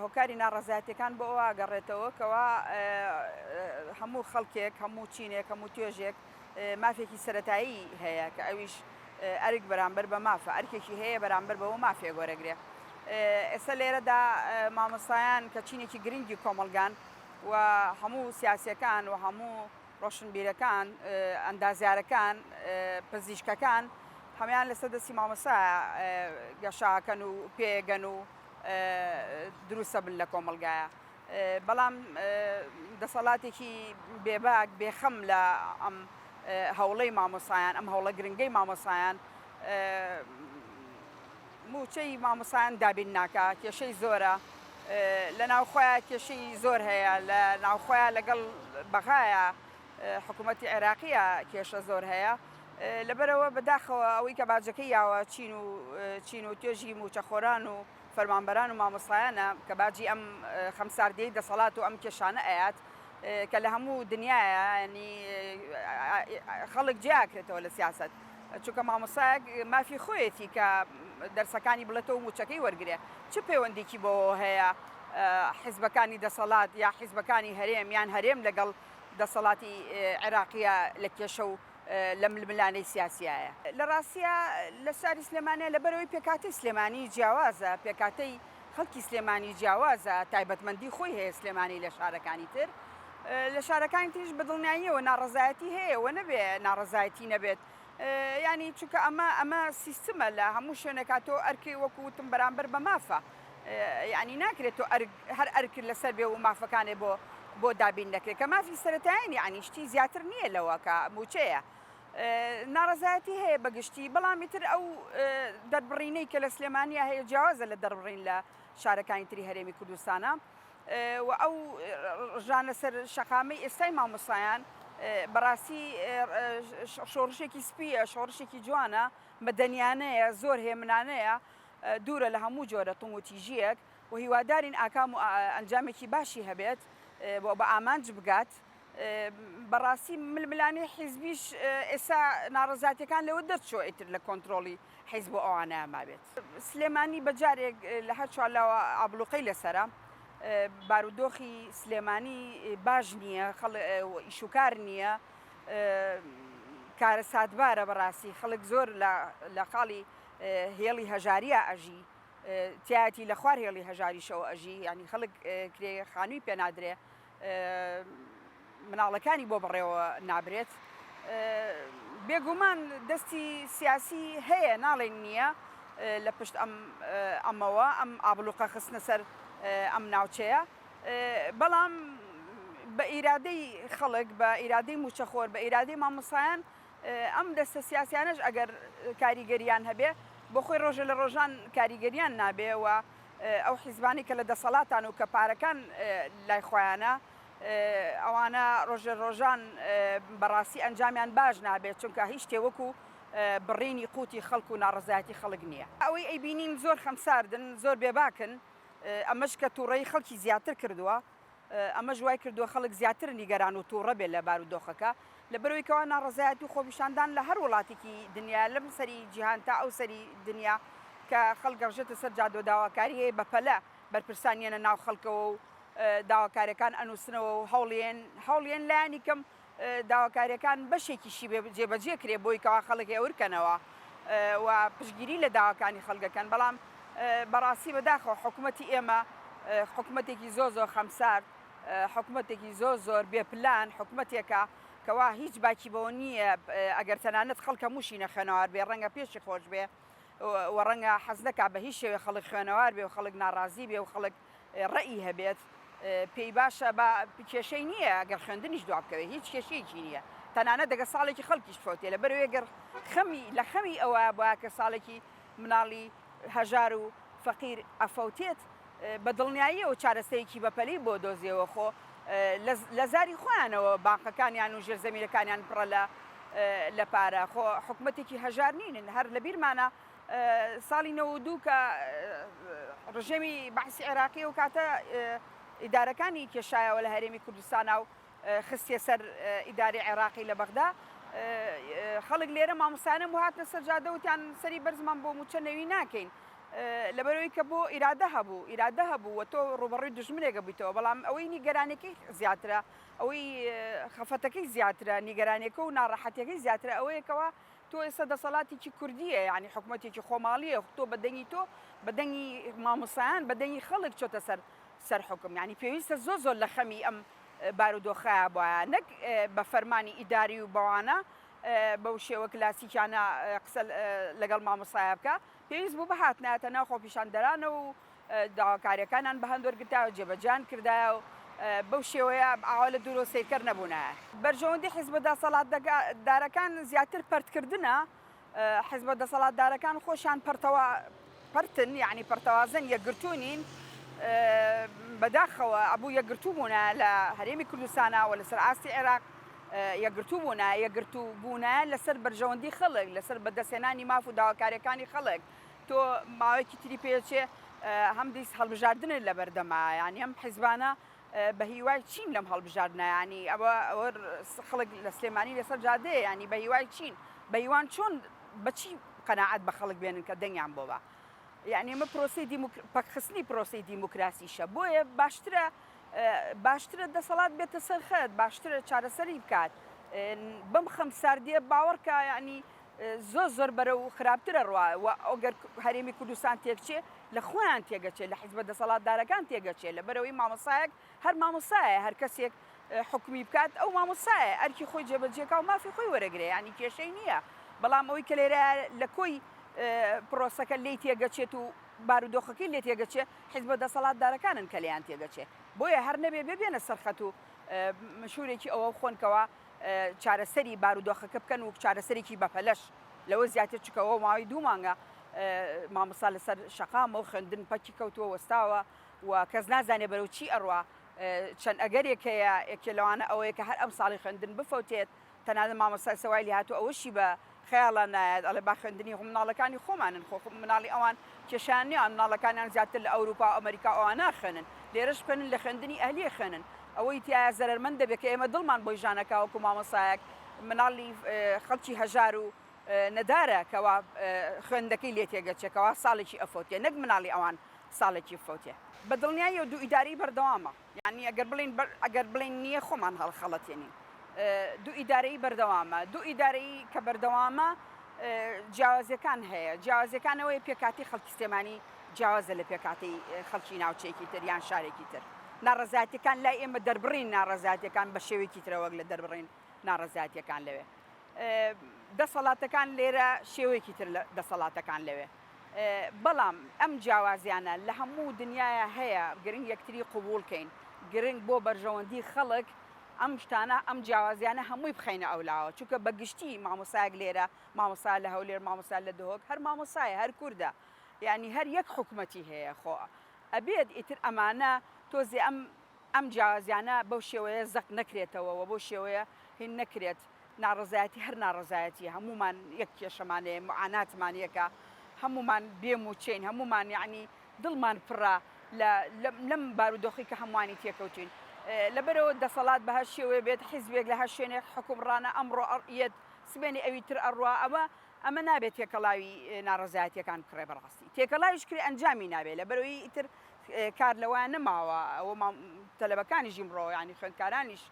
هۆکاری ناڕەزایەتیەکان بۆ ئەوە گەڕێتەوە کەوا هەموو خەڵکێک هەموو چینێک هەموو توێژێک مافێکی سەرەتایی هەیە کە ئەویش ئەرک بەرامبەر بە مافە ئەرکێکی هەیە بەرامبەر بەوە مافێ گۆرەگرێ. ئێستا لێرەدا مامۆستایان کە چینێکی گرنگی کۆمەلگان و هەموو سیاسیەکان و هەموو ڕۆشنبیرەکان ئەندازیارەکان پزیشکەکان هەمیان لەسەر دەستی مامۆستایە گەشاکەن و پێگەن و دروستە بن لە کۆمەلگایە. بەڵام دەسەڵاتێکی بێباک بێخەم لە ئەم هەوڵەی مامۆستایان ئەم هەوڵە گرنگەی مامۆستایان موچەی مامۆستایان دابین ناکە کێشەی زۆرە لە ناوخۆیان کێشەی زۆر هەیە لە ناوخۆیان لەگەڵ بەغایە حکوومەتی عێراقیە کێشە زۆر هەیە لەبەرەوە بەداخەوە ئەوەی کە باجەکەی یاوە چین و توێژی موچەخۆران و فەرمانبەران و مامۆستایانە کە باجی ئەم خەمساردەی دەسەڵات و ئەم کێشانە ئاات کە لە هەموو دنیاە ینی خەڵک جیاکرێتەوە لە سیاست چونکە مامۆستایەک مافی خۆیەتی کە دەرسەکانی بڵێتەوە موچەکەی وەرگێ چ پەیوەندێکی بۆ هەیە حیزبەکانی دەسەڵات یا حیزبەکانی هەرێم یان هەرێم لەگەڵ دەسەڵاتی عێراقیە لە کێشە و لە ململانەی سیاسیایە لە ڕاستیە لە ساری سلێمانە لەبەرەوەی پێکاتی سلێمانی جیاوازە پێکاتەی خەڵکی سلێمانی جیاوازە تایبەتمەندی خۆی هەیە سلێمانی لە شارەکانی تر لە شارەکانی تریش بەدڵنیاییەوە ناڕەزایەتی هەیەوە نەبێ ناڕەزایەتی نەبێت ینی چونکە ئەمە سیستمە لە هەموو شوێنێکاتۆ ئەرکی وەکوتم بەرامبەر بە مافە ینی ناکرێت هەر ئەرکرد لەسەر بێ و مافەکانێ بۆ دابین دەکرێت کە مافی سەرەتایین ینی شتی زیاتر نییە لەوە کە موچەیە ناڕەزایەتی هەیە بەگشتی بەڵامی تر ئەو دەربڕینەی کە لە سلێمانیا هەیە جیاوازە لە دەربڕین لە شارەکانی تری هەرێمی کوردستانە و ئەو ژانە سەر شەقامەی ئێستای مامۆستایان بەڕاستی شۆڕشێکی سپیە شۆڕشێکی جوانە مەدەنیانەیە زۆر هێمنانەیە دوورە لە هەموو جۆرە توم و تیژیەک و هیوادارین ئاکام و ئەنجامێکی باشی هەبێت بۆ بە ئامانج بگات بەڕاستی ململانەی حیزبیش ئێستا ناڕەزاتیەکان لەوە دەرچۆ ئیتر لە کۆنتترۆلی حیزب بۆ ئەوانە مابێت سلێمانی بەجارێک لە هەر چوالاوە ئابلوقەی لەسرە بارودۆخی سلێمانی باش نییە ئیشوکار نییە کارە ساتبارە بەڕاستی خەڵک زۆر لە خاڵی هێڵی هەژاریە ئەژی تایەتی لە خوار هێڵی هەژاریشەوە ئەژی ینی خەڵک کرێ خانووی پێ نادرێ مناڵەکانی بۆ بڕێوە نابرێت بێگومان دەستی سیاسی هەیە ناڵێن نییە لە پشت ئەمەوە ئەم ئابلوقە خستنە سەر ئەم ناوچەیە بەڵام بە ئیرادەی خەڵک بە ئیرادەی موچەخۆر بە ئیرادەی مامۆستایان ئەم دەستە سیاسیانش ئەگەر کاریگەریان هەبێ بۆ خۆی ڕۆژە لە ڕۆژان کاریگەریان نابێ و ئەو حیزبانی کە لە دەسەڵاتان و کە پارەکان لای خۆیانە ئەوانە ڕۆژە ڕۆژان بەڕاستی ئەنجامیان باش نابێت چونکە هیچ شتێوەکو بڕینی قوتی خەڵک و ناڕەزایەتی خەڵک نییە ئەوەی ئەیبینین زۆر خەمساردن زۆر بێباکن ئەمەش کە تووڕەی خەڵکی زیاتر کردووە ئەمە ژوای کردووە خەڵک زیاتر نیگەران و تووڕە بێت لە بارودۆخەکە لەبەرەوەی کەوا ناڕەزایەتی و خۆپیشاندان لە هەر وڵاتێکی دنیا لەم سەری جیهان تا ئەو سەری دنیا کە خەڵک گەڕژێتە سەر جادۆ داواکاری هەیە بەپەلە بەرپرسانیانە ناو خەڵکەوە و داواکاریەکان ئەنووسنەوە و هەوڵێن لایانی کەم داواکاریەکان بەشێکیشی جێبەجێ کرێ بۆی کەوا خەڵک هێورکەنەوە و پشگیری لە داواکانی خەڵکەکەن بەڵام بەڕاستی بەداخەوە حکوومەتی ئێمە حکوومەتێکی زۆر خەمسار حکوومەتێکی زۆر بێپلان حکوومەتێکە کەوا هیچ باکی بەوە نییە ئەگەر تەنانەت خەڵکە موشی نەخێنەوار بێ ڕەنگە پێشی خۆش بێ و ڕەنگە حەز نەکا بە هیچ شێوێ خەڵک خوێنەوار بێ و خەڵک ناڕازی بێ و خەڵک ڕەئی هەبێت پێی باشە بە کێشەی نییە ئەگەر خوێندنیش دوا بکەوێت هیچ کێشەیەکی نییە تەنانەت دەگە ساڵێکی خەڵکیش فۆتێ لەبەرەوەی گەر لە خەمی ئەوە بە کە ساڵێکی مناڵی هەژار و فەقیر ئەفەوتێت بە دڵنیاییەوە چارەسەیەکی بەپەلی بۆ دۆزیەوە خۆ لە زاری خۆیانەوە باقەکانیان و ژێرزەمیرەکانیان پڕە لە پارە خۆ حکوومەتێکی هەژار نینن هەر لە بیرمانە ساڵی 92 کە ڕژێمی بەحسی عێراقی و کاتە ئیدارەکانی کێشایەوە لە هەرێمی کوردستانە و خستێ سەر ئیداری عێراقی لە بەغدا خەڵک لێرە مامۆستایانە و هاتنە سەر جادە وتیان سەری بەرزمان بۆ موچە نەوی ناکەین لەبەرەوەی کە بۆ ئیرادە هەبوو و تۆ ڕوبەڕووی دژمنێکە بوویتەوە بەڵام ئەوەی نیگەرانەکەی زیاترە ئەوەی خەفەتەکەی زیاترە نیگەرانێکە و ناڕەحەتەکەی زیاترە ئەوەیەکەوە تۆ ئێستا دەسەڵاتێکی کوردیە یعنی حکوومەتێکی خۆماڵیە تۆ بەدەنگی مامۆسایان بەدەنگی خەڵک چۆتە سەر حکم یعنی پێویستە زۆر لە خەمی ئەم بارودۆخایە بواە نەک بە فەرمانی ئیداری و بەوانە بەو شێوە کلاسیکانە قسە لەگەڵ مامۆسایە بکە پێویست بوو بەهاتنایەتە ناو خۆپیشاندەرانە و داواکاریەکانان بە هەندۆرگتاوە جێبەجان کردایە و بەو شێوەیە ئاوا لە دوورۆ سیرکەر نەبوونە بەرژەوەندی حیزبە دەسەڵاتدارەکان زیاتر پەرتکردنە حیزبە دەسەڵاتدارەکان خۆشیان پەرتن یعنی پەرتەوازن یەکگرتوونین بەداخەوە ئەبوو یەکگرتوو بوونە لە هەرێمی کوردستانە و لەسەر ئاستی عێراق یەکگرتوو بوونە لەسەر بەرژەوەندی خەڵک لەسەر بەدەستێنانی ماف و داواکاریەکانی خەڵک تۆ ماوەیەکی تری پێچێ هەم دیست هەڵبژاردنت لە بەردەما ینی ئەم حیزبانە بە هیوای چین لەم هەڵبژاردنە ینی ئەوە خەڵک لە سلێمانی لەسەر جادەیە ینی بە هیوای چین بە هیوان چۆن بەچی قەناعەت بە خەڵک بێنن کە دەنگیان بۆ بە یعنی ئمە پەکخستنی پرۆسی دیموکراسیشە بۆیە باشترە دەسەڵات بێتە سەرخەت باشترە چارەسەری بکات بەم خەمساردیە باوەڕکە ینی زۆر بەرەو خراپترە ڕوا و ئەگەر هەرێمی کوردستان تێکچێ لە خۆیان تێگەچێت لە حیزبە دەسەڵاتدارەکان تێگەچێت لە بەرەوەی مامۆسایەک هەر مامۆسایە هەر کەسێک حکومی بکات ئەو مامۆسایە ئەرکی خۆی جێبەجێکا و مافی خۆی وەرەگرێ ینی کێشەی نییە بەڵام ئەوەی کە لێرە لە کۆی پرۆسەکە لی تێگەچێت و بارودۆخەکەی لێ تێگەچێ حیزبە دەسەڵاتدارەکانن کە لێیان تێگەچێ بۆیە هەر نەبێ ببێنە سەرخەت و مشهورێکی ئەوە خۆنکەوە چارەسەری بارودۆخەکە بکەن و چارەسەرێکی بەپەلەش لەوە زیاتر چکەوە ماوەی 2 مانگە مامۆستا لەسەر شەقامە و خوێندن پەکی کەوتووە وەستاوە و کەس نازانێ بەرەو چی ئەڕوا چەند ئەگەرێک هەیە یەکێ لەوانە ئەوەیە کە هەر ئەم ساڵی خوێندن بفەوتێت تەنانەت مامۆستای سەوای لێ هاتوو ئەوەشی بە خەیاڵان نایەت ئەڵێ با خوێندنی مناڵەکانی خۆمانن مناڵی ئەوان کێشانیان مناڵەکانیان زیاتر لە ئەوروپا و ئەمریکا ئەوان ناخوێنن لێرەش خوێنن لە خوێندنی ئەهلیە خوێنن ئەوەی تایە زەرمەند دەبێت کە ئێمە دڵمان بۆی ژانەکە وەکو مامۆسایەک مناڵی خەڵکی هەژار و نەدارە کەوا خوێندەکەی لێ تێگەچێکەوە ساڵێکی ئەفۆتێ نەک مناڵی ئەوان ساڵێکی فۆتێ بە دڵنیایی و دوو ئیداری بەردەوامە یعنی ئەگەر بڵین نییە خۆمان هەڵخەڵەتێنین دوو ئیدارەی بەردەوامە دوو ئیدارەی کە بەردەوامە جیاوازەکان هەیە جیاوازەکانەوەی پێکاتی خەڵکی سلێمانی جیاوازە لە پێکاتی خەڵکی ناوچەیەکی تر یان شارێکی تر ناڕەزایەتیەکان لای ئێمە دەربڕین ناڕەزایەتیەکان بە شێوەیەکی ترەوەک لە دەربڕین ناڕەزایەتیەکان لەوێ دەسەڵاتەکان لێرە شێوەیەکی تر دەسەڵاتەکان لەوێ بەڵام ئەم جیاوازیانە لە هەموو دنیاە هەیە گرنگ یەکتری قوبوڵکەین گرنگ بۆ بەرژەوەندی خەڵک ئەم شتانە ئەم جیاوازیانە هەمووی بخەینە ئەولاوە چونکە بەگشتی مامۆسایەک لێرە مامۆسا لە هەولێر مامۆسا لە دهۆک هەر مامۆسایە هەر کووردە یعنی هەر یەک حکومەتی هەیە خۆ ئەبێت ئیتر ئەمانە تۆزێ ئەم جیاوازیانە بەو شێوەیە زەق نەکرێتەوە و بۆ شێوەیە هین نەکرێت ناڕزایەتی هەر ناڕزایەتی هەمومان یەک کێشەمانەیە معاناتمانیەکە هەمومان بێم و چین هەمومان یعنی دڵمان پڕە لەم بارودۆخی کە هەمووانی تێکەوتین لەبەرەوە دەسەڵات بە هەر شێوەیە بێت حیزبێک لە هەر شوێنێک حکومڕانە ئەمڕۆ ئەڕیەت سبێنی ئەوی تر ئەڕوا ئەمە نابێت تێکەڵاوی ناڕزایەتیەکان بکڕێ بەڕاستی تێکەڵاویش کرێ ئەنجامی نابێت لەبەرەوەی ئیتر کار لەوان نەماوە ئەوە تەلەبەکانیش ئیمڕۆ ینی خوێندکارانیش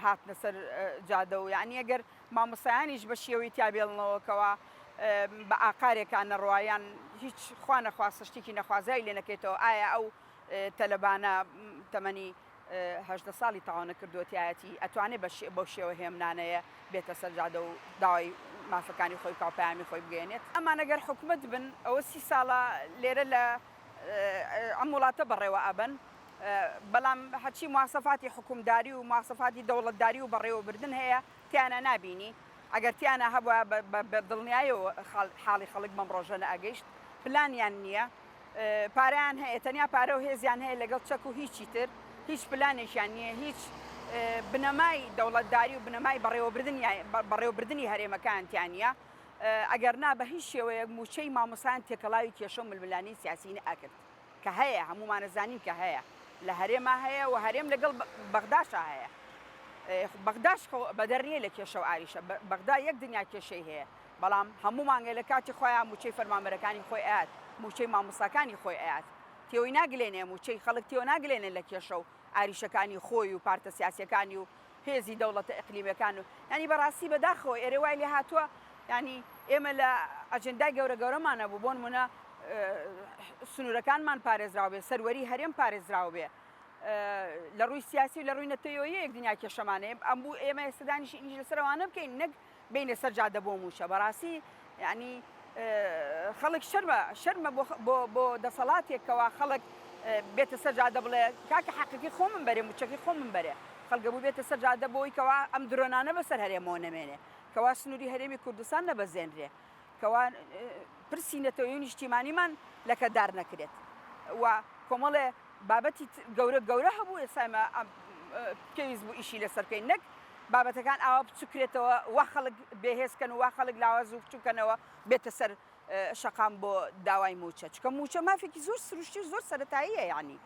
هاتنە سەر جادە و یعنی ئەگەر مامۆسایانیش بە شێوەی تیابێڵنەوەکەوە بە ئاقارێکان نەڕوایان هیچ خوا نەخواستە شتێکی نەخوازایی لێ نەکەێتەوە ئایا ئەو تەلەبانە تەمەنی 18 ساڵی تاوا نەکردوەتیایەتی ئەتوانێت بەو شێوە هێمنانەیە بێتە سەرجادە و داوای مافەکانی خۆی کاپیامی خۆی بگەێنێت ئەمان ئەگەر حکومت بن ئەوە 30 ساڵە لێرە لە ئەم وڵاتە بەڕێوە ئەبن بەڵام هەرچی مواسەفاتی حکومداری و مواسەفاتی دەوڵەتداری و بەڕێوەبردن هەیە تیانە نابینی ئەگەر تیانە هەبووە بە دڵنیایەوە حاڵی خەڵک بەم ڕۆژەنە ئەگەیشت پلانیان نییە پارەیان هەیە تەنیا پارە و هێزیان هەیە لەگەڵ چەک و هیچی تر هیچ پلانێکیان نییە هیچ بنەمای دەوڵەتداری و بنەمای بەڕێوەبردننی هەرێمەکانتیان نیە ئەگەر نا بە هیچ شێوەیە موچەی مامۆسایان تێکەڵاوی کێشە ململانی سیاسی ئەکرد کە هەیە هەمومانە زانین کە هەیە لە هەرێما هەیە و هەرێم لەگەڵ بەغداشە هەیە بەغداش بەدەڕیە لە کێشە و ئاریشە بەغدا یەک دنیا کێشەی هەیە بەڵام هەموو مانگە لە کاتی خۆیان موچەی فەرمانبەرەکانی خۆی ئات موچەی مامۆستاکانی خۆی ئەیات تێوەی ناگلێنێ موچەی خەڵک تێوە ناگلێنێ لە کێشە و ئاریشەکانی خۆی و پارتە سیاسیەکانی و هێزی دەوڵەتە ئەقلیمەکان و ینی بەڕاستی بەداخەوە ئێرە وای لێ هاتووە ینی ئێمە لە ئەجندای گەورەمانە بوو بۆ نمونە سنوورەکانمان پارێزراو بێ سەروەری هەرێم پارێزراو بێ لە ڕووی سیاسی و لە ڕووی نەتەوەیەک دنیا کێشەمانەیە ئەم بوو ئێمە ئێستادانیش ئینج لەسەرەوانە بکەین نەک بینە سەرجادە بۆ موچە بەڕاستی ینی خەڵک شەرمە بۆ دەسەڵاتێکەوە خەڵک بێتە سەرجادە بڵێ کاکە حەقیقی خۆ من بەرێ موچەکەی خۆ من بەرێ خەڵکە بوو بێتە سەرجادە بۆی کەوا ئەم درۆنانە بەسەر هەرێمەوە نەمێنێ کەوا سنووری هەرێمی کوردستان نەبەزێنرێ کەوا پرسی نەتەوەی نیشتیمانیمان لەکەدار نەکرێت و کۆمەڵێ بابەتی گەورە هەبوو ئێسامە پێویست بوو ئیشی لەسەر بکەین نەک بابەتەکان ئاوا بچووکرێتەوە وا خەڵک بێهێزکەن و وا خەڵک لاواز و بچووکەنەوە بێتە سەر شەقام بۆ داوای موچە چکە موچە مافێکی زۆر سروشتی زۆر سەرەتاییە یعنی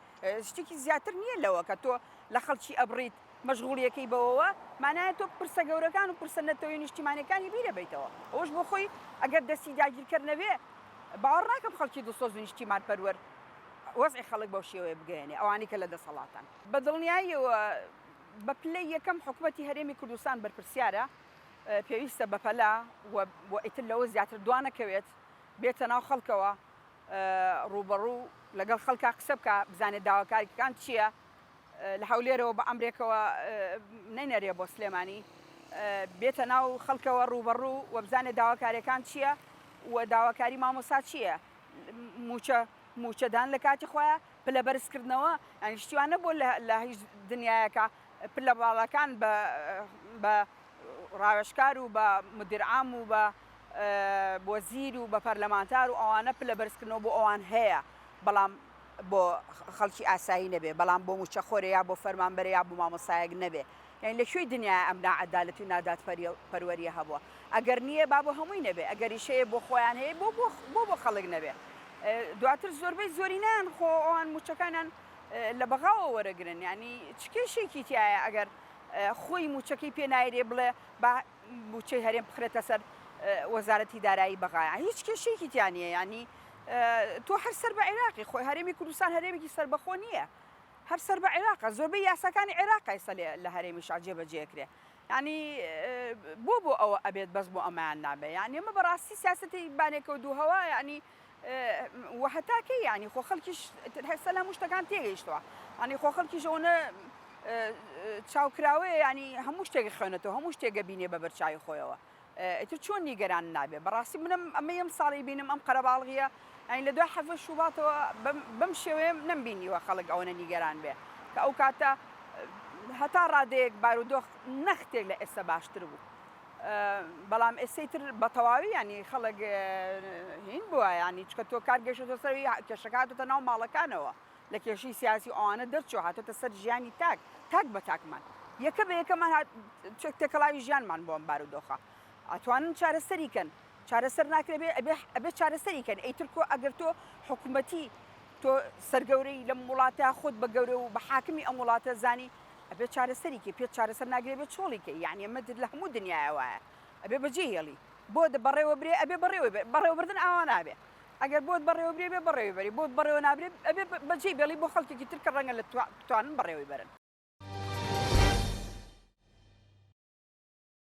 شتێکی زیاتر نییە لەوە کە تۆ لە خەڵکی ئەبڕیت مەشغوڵیەکەی بەوەوە مانایە تۆ پرسە گەورەکان و پرسە نەتەوەی نیشتیمانەکانی بیرە بیتەوە ئەوش بۆ خۆی ئەگەر دەستی داگیرکرد نەبێ باوەڕ ناکەم خەڵکی دڵسۆز و نیشتیمان پەروەر وەزعی خەڵک بەو شێوەیە بگەێنێ ئەوانی کە لە دەسەڵاتان بە دڵنیاییەوە بە پلەی یەکەم حکوومەتی هەرێمی کوردستان بەرپرسیارە پێویستە بەپەلا بۆ ئیتر لەوە زیاتر دوانەکەوێت بێتە ناو خەڵکەوە ڕوبەڕوو لەگەڵ خەڵکا قسە بکە بزانێت داواکاریەکان چییە لە هەولێرەوە بە ئەمریکەوە نەینەرێ بۆ سلێمانی بێتە ناو خەڵکەوە ڕوبەڕوو و بزانێت داواکاریەکان چییە و داواکاری مامۆستا چییە موچەدان لە کاتی خۆیان پلە بەرزکردنەوە ئەنی شتیوانە بۆ لە هیچ دنیایەکە پلە باڵەکان بە ڕاوێژکار و بە مدیرعام و بە وەزیر و بە پەرلەمانتار و ئەوانە پلە بەرزکردنەوە بۆ ئەوان هەیە بەڵام بۆ خەڵکی ئاسایی نەبێ بەڵام بۆ موچەخۆرە یا بۆ فەرمانبەرە یا بۆ مامۆستایەک نەبێ یعنی لەکوێی دنیای ئەم نائەدالەتی و نادادپەروەریە هەبووە ئەگەر نییە با بۆ هەمووی نەبێ ئەگەریشەیە بۆ خۆیان هەیە بۆ خەڵک نەبێ دواتر زۆربەی زۆرینان خۆ ئەوان موچەکانان لە بەغاوە وەرەگرن ینی چ کێشێکی تایە ئەگەر خۆی موچەکەی پێ نایرێ بڵێ با موچەی هەرێم بخرێتە سەر وەزارەتی دارایی بەغایە هیچ کێشێکی تیانە ینی تۆ هەر سەر بە عێراقی خۆی هەرێمی کوردستان هەرێمێکی سەربەخۆ نییە هەر سەر بە عێراقە زۆربەی یاساکانی عێراقی سەلێ لە هەرێمی جێبەجێکرێ ینی بۆ ئەوە ئەبێت بەس بۆ ئەمایان نابێ یعنی ئەمە بەڕاستی سیاسەتی بانێکە و دووهەوە ینی وهتاکەی ینی خۆ خەڵکیش هەستا لە شتەکان تێگەیشتووە ینی خۆ خەڵکیش ئەوە چاوکراوەیە ینی هەموو شتێکی خوێنێتەوە هەموو شتێکە بینێ بە بەرچاوی خۆیەوە ئیتر چۆن نیگەران نابێ بەڕاستی منم ئەمە یەم ساڵی بینم ئەم قەرەباڵغیە ئەین لە دوای حەفە شوباتەوە بەم شێوەیە نەمبینیوە خەڵک ئەوەنە نیگەران بێ کە ئەو کاتە هەتا ڕادەیەک بارودۆخ نەختێک لە ئێستا باشتر بوو بەڵام ئێستەیتر بە تەواوی ینی خەڵک هین بووە ینی چکە تۆ کار گەشتە سەروی کێشەکە هاتوتە ناو ماڵەکانەوە لە کێشەی سیاسی ئەوانە دەرچوە هاتوتە سەر ژیانی تاک بە تاکمان یەکە بە یەکەمان تێکەڵاوی ژیانمان بۆ ئەم بارودۆخە ئەتوانن چارەسەریکەن چارەسەر ناکرێ ئەبێ چارەسەریکەن ئەیتر کۆ ئەگەر تۆ حکوومەتی تۆ سەرگەورەی لەم وڵاتە خۆت بە گەورە و بە حاکمی ئەم وڵاتە زانی ئەبێ چارەسەریکە پێ چارەسەر ناگرێ بێت چۆڵیکە یعنی ئەمە لە هەموو دنیاوایە ئەبێ بەجێ هێڵی بۆ بەڕێوە برێ ئەبێ بەڕێوەبردن ئاوا نابێ ئەگەر بۆت بەڕێوە برێ بێ بەڕێوەبەری بۆت بەڕێوە نابرێ ئەبێ بەجێ بێڵی بۆ خەڵکێکی تر کە ڕەنگە لە توانن بەڕێوەی بەرن